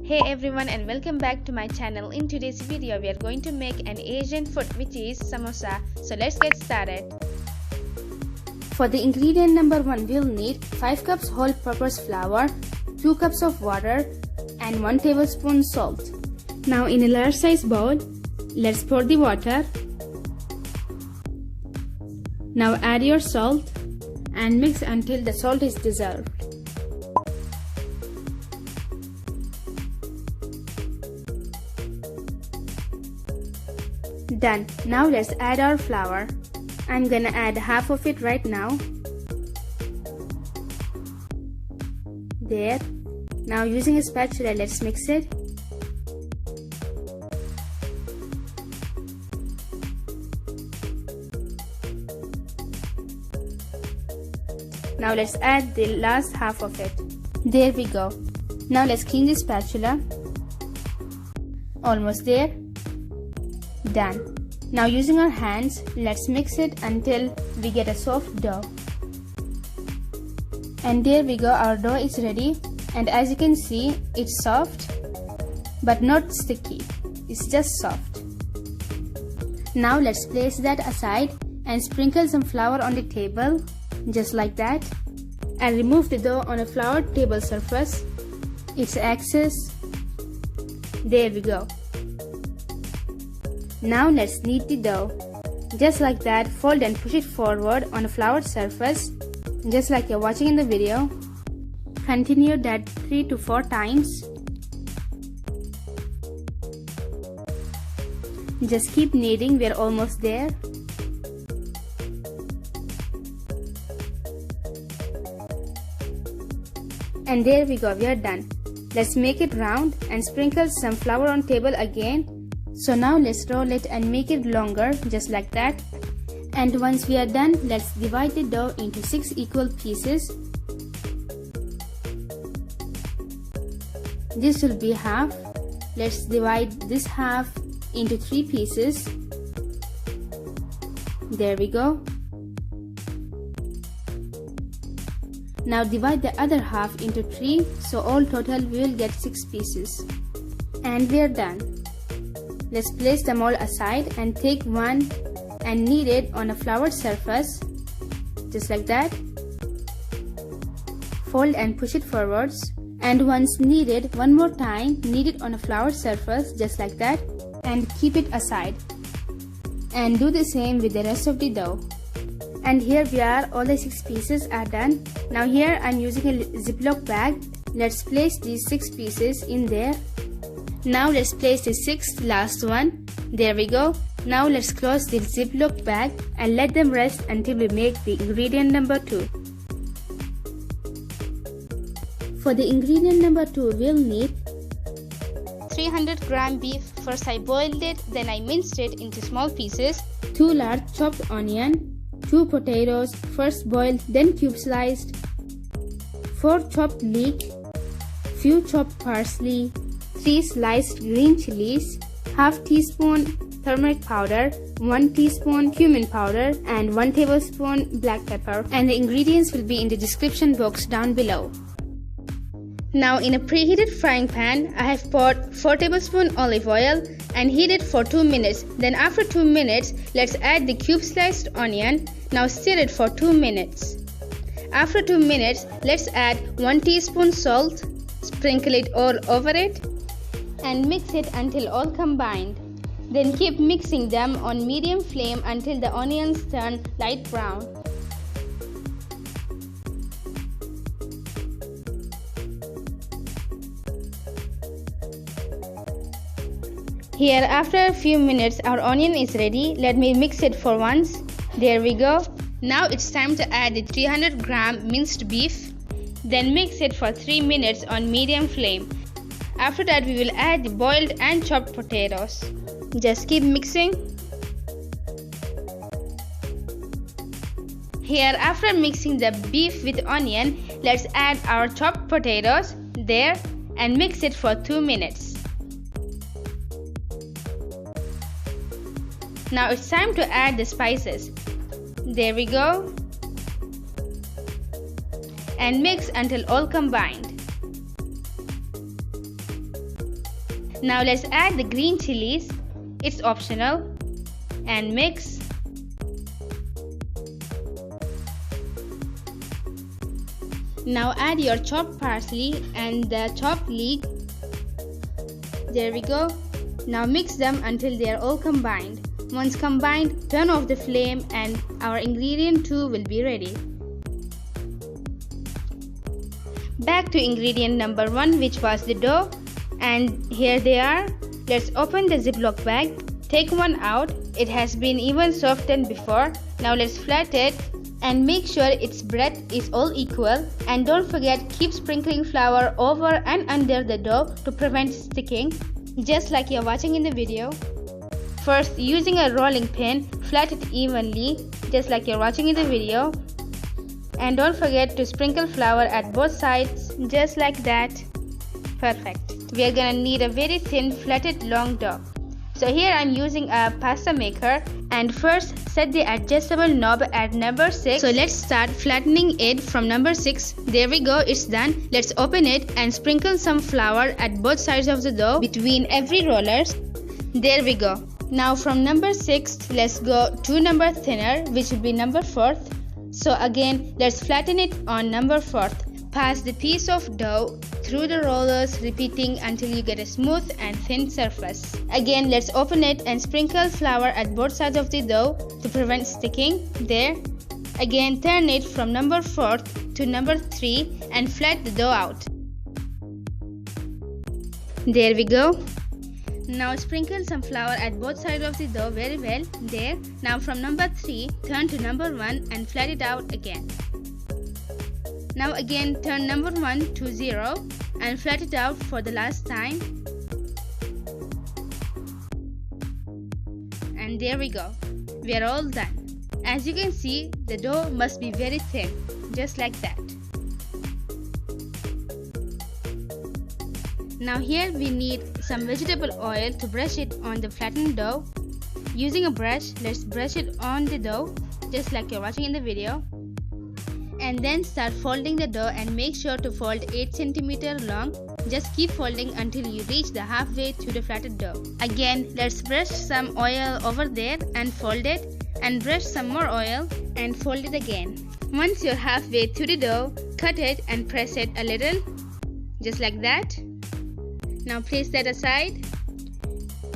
Hey everyone, and welcome back to my channel. In today's video we are going to make an Asian food which is samosa. So let's get started. For the ingredient number 1, we'll need 5 cups whole purpose flour, 2 cups of water and 1 tablespoon salt. Now in a large size bowl, let's pour the water. Now add your salt and mix until the salt is dissolved. Done. Now let's add our flour. I'm gonna add half of it right now. There. Now using a spatula, let's mix it. Now let's add the last half of it. There we go. Now let's clean the spatula. Almost there. Done. Now using our hands, let's mix it until we get a soft dough. And there we go, our dough is ready. And as you can see, it's soft but not sticky. It's just soft. Now let's place that aside and sprinkle some flour on the table, just like that. And remove the dough on a floured table surface, its excess. There we go. Now let's knead the dough. Just like that, fold and push it forward on a floured surface, just like you're watching in the video. Continue that 3 to 4 times. Just keep kneading, we're almost there. And there we go, we are done. Let's make it round and sprinkle some flour on table again. So now let's roll it and make it longer, just like that. And once we are done, let's divide the dough into 6 equal pieces. This will be half. Let's divide this half into 3 pieces. There we go. Now divide the other half into 3, so all total we will get 6 pieces. And we are done. Let's place them all aside and take one and knead it on a floured surface, just like that. Fold and push it forwards, and once kneaded, one more time, knead it on a floured surface, just like that, and keep it aside. And do the same with the rest of the dough. And here we are, all the 6 pieces are done. Now here I'm using a ziploc bag. Let's place these 6 pieces in there. Now let's place the 6th last one. There we go. Now let's close the ziploc bag and let them rest until we make the ingredient number 2. For the ingredient number 2, we'll need 300 gram beef. First I boiled it, then I minced it into small pieces. 2 large chopped onion, 2 potatoes, first boiled then cube sliced, 4 chopped leek, few chopped parsley, 3 sliced green chillies, half teaspoon turmeric powder, 1 teaspoon cumin powder and 1 tablespoon black pepper, and the ingredients will be in the description box down below. Now in a preheated frying pan, I have poured 4 tablespoons olive oil and heat it for 2 minutes. Then after 2 minutes, let's add the cube sliced onion. Now stir it for 2 minutes. After 2 minutes, let's add 1 teaspoon salt, sprinkle it all over it, and mix it until all combined. Then keep mixing them on medium flame until the onions turn light brown. Here after a few minutes our onion is ready. Let me mix it for once. There we go. Now it's time to add the 300 gram minced beef. Then mix it for 3 minutes on medium flame. After that we will add the boiled and chopped potatoes. Just keep mixing. Here after mixing the beef with onion, let's add our chopped potatoes there and mix it for 2 minutes. Now it's time to add the spices. There we go. And mix until all combined. Now let's add the green chilies. It's optional. And mix. Now add your chopped parsley and the chopped leek. There we go. Now mix them until they are all combined. Once combined, turn off the flame and our ingredient 2 will be ready. Back to ingredient number 1, which was the dough, and here they are. Let's open the ziploc bag. Take one out. It has been even softened before. Now let's flatten it and make sure its breadth is all equal, and don't forget, keep sprinkling flour over and under the dough to prevent sticking, just like you're watching in the video. First, using a rolling pin, flatten it evenly, just like you're watching in the video. And don't forget to sprinkle flour at both sides, just like that. Perfect. We are gonna need a very thin, flattened long dough. So here I'm using a pasta maker, and first set the adjustable knob at number 6. So let's start flattening it from number 6. There we go, it's done. Let's open it and sprinkle some flour at both sides of the dough between every rollers. There we go. Now from number 6, let's go 2 number thinner, which will be number 4th. So again, let's flatten it on number 4th. Pass the piece of dough through the rollers, repeating until you get a smooth and thin surface. Again, let's open it and sprinkle flour at both sides of the dough to prevent sticking. There. Again, turn it from number 4th to number 3 and flatten the dough out. There we go. Now sprinkle some flour at both sides of the dough very well. There. Now from number 3, turn to number 1 and flatten it out again. Now again, turn number 1 to 0 and flatten it out for the last time. And there we go. We are all done. As you can see, the dough must be very thin, just like that. Now here we need some vegetable oil to brush it on the flattened dough. Using a brush, let's brush it on the dough, just like you're watching in the video. And then start folding the dough and make sure to fold 8 cm long. Just keep folding until you reach the halfway to the flattened dough. Again, let's brush some oil over there and fold it, and brush some more oil and fold it again. Once you're halfway to the dough, cut it and press it a little, just like that. Now place that aside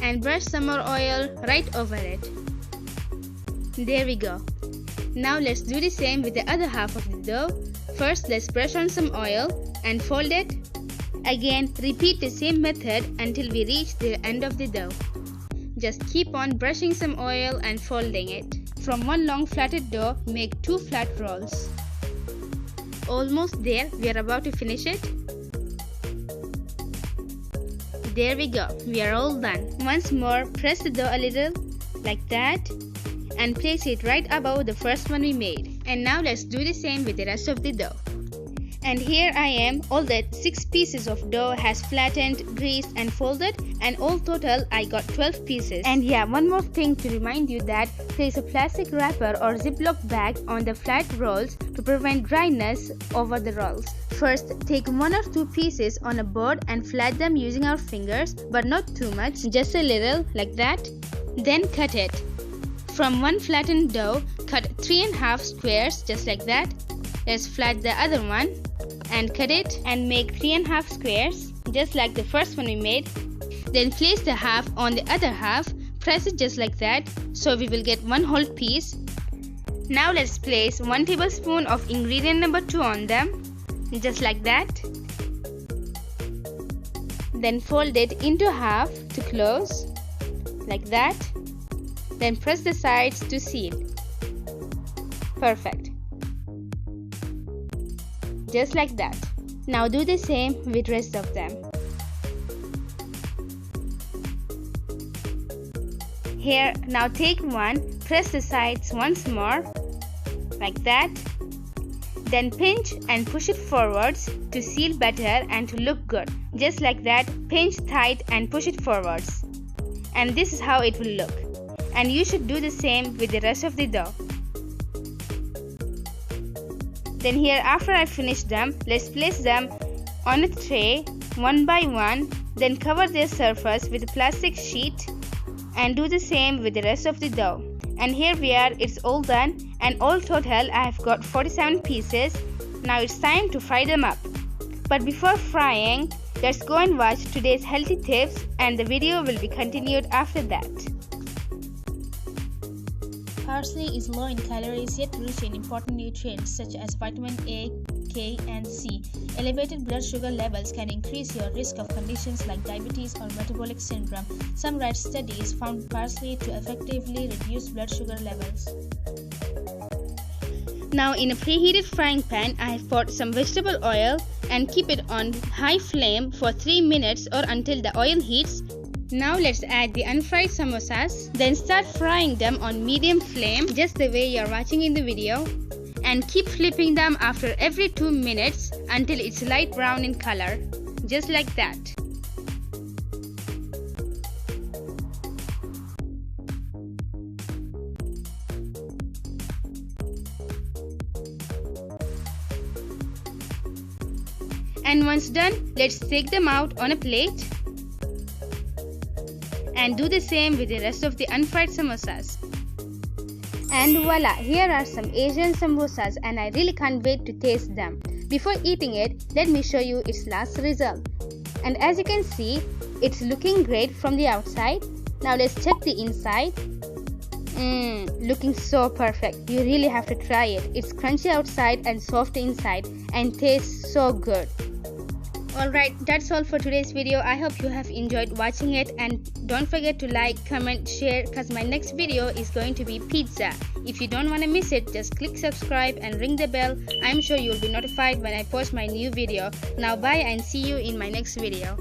and brush some more oil right over it. There we go. Now let's do the same with the other half of the dough. First, let's brush on some oil and fold it. Again, repeat the same method until we reach the end of the dough. Just keep on brushing some oil and folding it. From one long flattened dough, make 2 flat rolls. Almost there, we are about to finish it. There we go, we are all done. Once more, press the dough a little, like that, and place it right above the first one we made. And now let's do the same with the rest of the dough. And here I am, all that 6 pieces of dough has flattened, greased and folded, and all total I got 12 pieces. And yeah, one more thing to remind you that place a plastic wrapper or ziploc bag on the flat rolls to prevent dryness over the rolls. First, take 1 or 2 pieces on a board and flat them using our fingers, but not too much, just a little, like that. Then cut it. From one flattened dough, cut 3½ squares, just like that. Let's flat the other one and cut it and make 3½ squares, just like the first one we made. Then place the half on the other half, press it just like that, so we will get 1 whole piece. Now let's place 1 tablespoon of ingredient number 2 on them, just like that. Then fold it into half to close, like that. Then press the sides to seal. Perfect. Just like that. Now do the same with rest of them. Here, now take one, press the sides once more, like that. Then pinch and push it forwards to seal better and to look good. Just like that, pinch tight and push it forwards. And this is how it will look. And you should do the same with the rest of the dough. Then here, after I finish them, let's place them on a tray, one by one, then cover their surface with a plastic sheet and do the same with the rest of the dough. And here we are, it's all done, and all total I have got 47 pieces. Now it's time to fry them up. But before frying, let's go and watch today's healthy tips, and the video will be continued after that. Parsley is low in calories yet rich in important nutrients such as vitamin A, K, and C. Elevated blood sugar levels can increase your risk of conditions like diabetes or metabolic syndrome. Some rat studies found parsley to effectively reduce blood sugar levels. Now in a preheated frying pan, I have poured some vegetable oil and keep it on high flame for 3 minutes or until the oil heats. Now let's add the unfried samosas. Then start frying them on medium flame just the way you are watching in the video. And keep flipping them after every 2 minutes until it's light brown in color. Just like that. And once done, let's take them out on a plate. And do the same with the rest of the unfried samosas. And voila, here are some Asian samosas, and I really can't wait to taste them. Before eating it, let me show you its last result. And as you can see, it's looking great from the outside. Now let's check the inside. Looking so perfect. You really have to try it. It's crunchy outside and soft inside and tastes so good. Alright, that's all for today's video. I hope you have enjoyed watching it, and don't forget to like, comment, share, because my next video is going to be pizza. If you don't want to miss it, just click subscribe and ring the bell. I'm sure you'll be notified when I post my new video. Now bye, and see you in my next video.